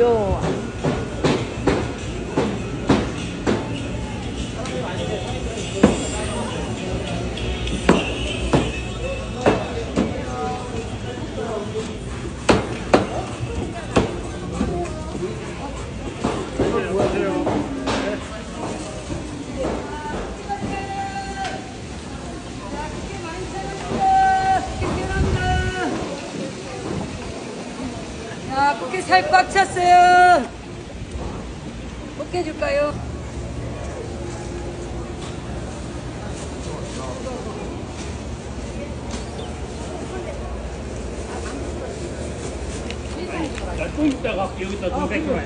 요 자, 꽃게 살 꽉 찼어요. 꽃게 줄까요? 좀 이따가 여기다 좀 뺄거야.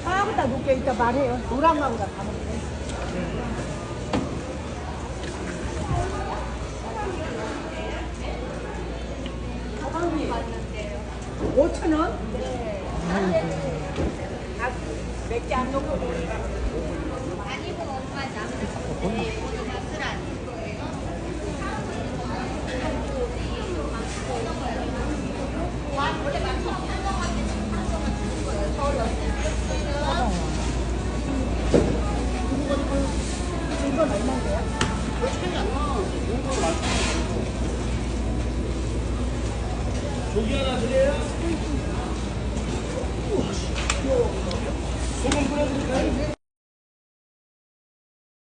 하나보다 높게 이따 말해요. 노란 거보다 다 먹게. 5,000원? 네. 몇개 안 넣고 아니고 엄마 남는 오늘 맛을 안 줄 거예요? 원래 맛이 없는 거 같은데 한 동안 주는 거예요. 저 이건 얼마인데요? 조기 하나 드려요? 소금 뿌려드릴까요?